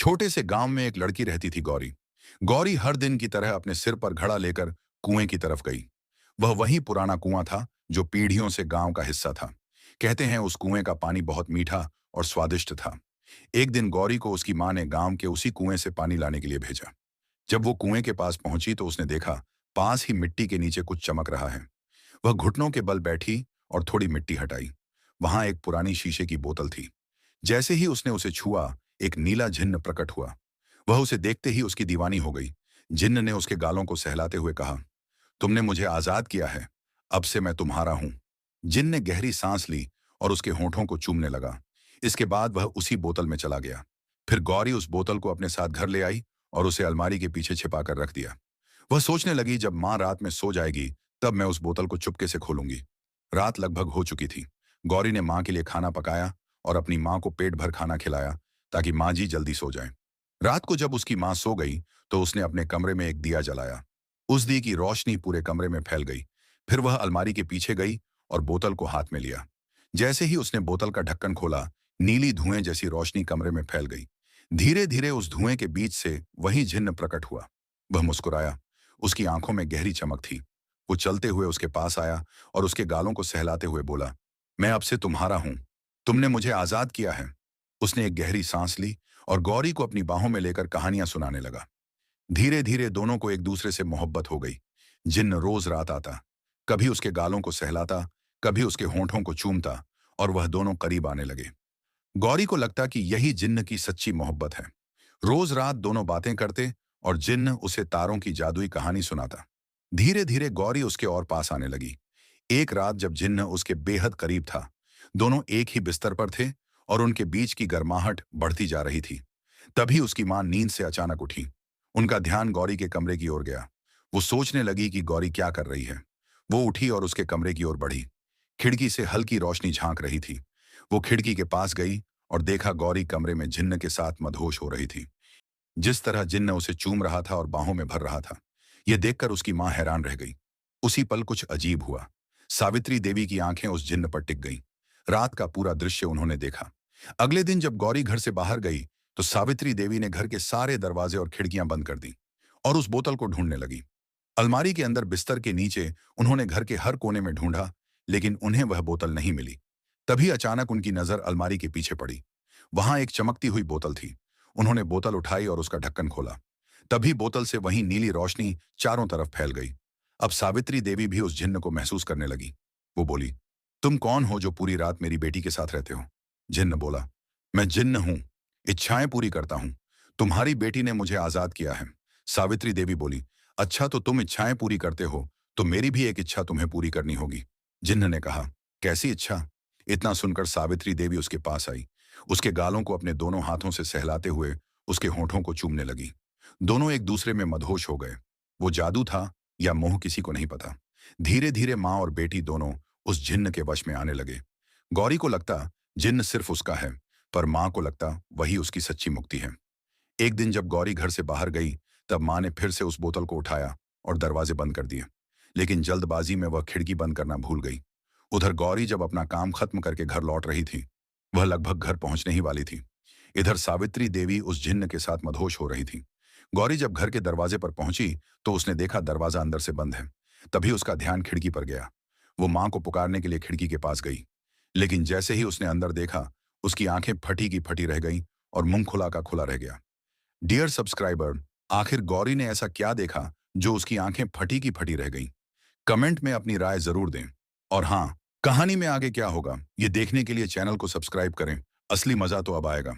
छोटे से गांव में एक लड़की रहती थी, गौरी। गौरी हर दिन की तरह अपने सिर पर घड़ा लेकर कुएं की तरफ गई। वह वही पुराना कुआं था जो पीढ़ियों से गांव का हिस्सा था। कहते हैं उस कुएं का पानी बहुत मीठा और स्वादिष्ट था। एक दिन गौरी को उसकी मां ने गांव के उसी कुएं से पानी लाने के लिए भेजा। जब वो कुएं के पास पहुंची तो उसने देखा पास ही मिट्टी के नीचे कुछ चमक रहा है। वह घुटनों के बल बैठी और थोड़ी मिट्टी हटाई। वहां एक पुरानी शीशे की बोतल थी। जैसे ही उसने उसे छुआ, एक नीला जिन्न प्रकट हुआ। वह उसे देखते ही उसकी दीवानी हो गई। जिन्न ने उसके गालों को सहलाते हुए कहा, तुमने मुझे आजाद किया है, अब से मैं तुम्हारा हूं। जिन्न ने गहरी सांस ली और उसके होठों को चूमने लगा। इसके बाद वह उसी बोतल में चला गया। फिर गौरी उस बोतल को अपने साथ घर ले आई और उसे अलमारी के पीछे छिपाकर रख दिया। वह सोचने लगी, जब मां रात में सो जाएगी तब मैं उस बोतल को चुपके से खोलूंगी। रात लगभग हो चुकी थी। गौरी ने मां के लिए खाना पकाया और अपनी मां को पेट भर खाना खिलाया ताकि मां जी जल्दी सो जाए। रात को जब उसकी मां सो गई तो उसने अपने कमरे में एक दिया जलाया। उस दिए की रोशनी पूरे कमरे में फैल गई। फिर वह अलमारी के पीछे गई और बोतल को हाथ में लिया। जैसे ही उसने बोतल का ढक्कन खोला, नीली धुएं जैसी रोशनी कमरे में फैल गई। धीरे धीरे उस धुएं के बीच से वही जिन्न प्रकट हुआ। वह मुस्कुराया। उसकी आंखों में गहरी चमक थी। वो चलते हुए उसके पास आया और उसके गालों को सहलाते हुए बोला, मैं अब से तुम्हारा हूं, तुमने मुझे आजाद किया है। उसने एक गहरी सांस ली और गौरी को अपनी बाहों में लेकर कहानियां सुनाने लगा। धीरे धीरे दोनों को एक दूसरे से मोहब्बत हो गई। जिन्न रोज रात आता, कभी उसके गालों को सहलाता, कभी उसके होंठों को चूमता और वह दोनों करीब आने लगे। गौरी को लगता कि यही जिन्न की सच्ची मोहब्बत है। रोज रात दोनों बातें करते और जिन्न उसे तारों की जादुई कहानी सुनाता। धीरे धीरे गौरी उसके और पास आने लगी। एक रात जब जिन्न उसके बेहद करीब था, दोनों एक ही बिस्तर पर थे और उनके बीच की गर्माहट बढ़ती जा रही थी। तभी उसकी मां नींद से अचानक उठी। उनका ध्यान गौरी के कमरे की ओर गया। वो सोचने लगी कि गौरी क्या कर रही है। वो उठी और उसके कमरे की ओर बढ़ी। खिड़की से हल्की रोशनी झांक रही थी। वो खिड़की के पास गई और देखा गौरी कमरे में जिन्न के साथ मदहोश हो रही थी। जिस तरह जिन्न उसे चूम रहा था और बाहों में भर रहा था, यह देखकर उसकी मां हैरान रह गई। उसी पल कुछ अजीब हुआ। सावित्री देवी की आंखें उस जिन्न पर टिक गईं। रात का पूरा दृश्य उन्होंने देखा। अगले दिन जब गौरी घर से बाहर गई तो सावित्री देवी ने घर के सारे दरवाजे और खिड़कियां बंद कर दी और उस बोतल को ढूंढने लगी। अलमारी के अंदर, बिस्तर के नीचे, उन्होंने घर के हर कोने में ढूंढा, लेकिन उन्हें वह बोतल नहीं मिली। तभी अचानक उनकी नजर अलमारी के पीछे पड़ी। वहां एक चमकती हुई बोतल थी। उन्होंने बोतल उठाई और उसका ढक्कन खोला। तभी बोतल से वही नीली रोशनी चारों तरफ फैल गई। अब सावित्री देवी भी उस जिन्न को महसूस करने लगी। वो बोली, तुम कौन हो जो पूरी रात मेरी बेटी के साथ रहते हो? जिन्न बोला, मैं जिन्न हूं, इच्छाएं पूरी करता हूं। तुम्हारी बेटी ने मुझे आजाद किया है। सावित्री देवी बोली, अच्छा तो तुम इच्छाएं पूरी करते हो तो मेरी भी एक इच्छा तुम्हें पूरी करनी होगी। जिन्न ने कहा, कैसी इच्छा? इतना सुनकर सावित्री देवी उसके पास आई। उसके गालों को अपने दोनों हाथों से सहलाते हुए उसके होठों को चूमने लगी। दोनों एक दूसरे में मदहोश हो गए। वो जादू था या मोह, किसी को नहीं पता। धीरे धीरे मां और बेटी दोनों उस जिन्न के वश में आने लगे। गौरी को लगता जिन्न सिर्फ उसका है, पर मां को लगता वही उसकी सच्ची मुक्ति है। एक दिन जब गौरी घर से बाहर गई तब मां ने फिर से उस बोतल को उठाया और दरवाजे बंद कर दिए, लेकिन जल्दबाजी में वह खिड़की बंद करना भूल गई। उधर गौरी जब अपना काम खत्म करके घर लौट रही थी, वह लगभग घर पहुंचने ही वाली थी। इधर सावित्री देवी उस जिन्न के साथ मदहोश हो रही थी। गौरी जब घर के दरवाजे पर पहुंची तो उसने देखा दरवाजा अंदर से बंद है। तभी उसका ध्यान खिड़की पर गया। वो मां को पुकारने के लिए खिड़की के पास गई, लेकिन जैसे ही उसने अंदर देखा, उसकी आंखें फटी की फटी रह गईं और मुंह खुला का खुला रह गया। डियर सब्सक्राइबर, आखिर गौरी ने ऐसा क्या देखा जो उसकी आंखें फटी की फटी रह गईं? कमेंट में अपनी राय जरूर दें। और हाँ, कहानी में आगे क्या होगा ये देखने के लिए चैनल को सब्सक्राइब करें। असली मजा तो अब आएगा।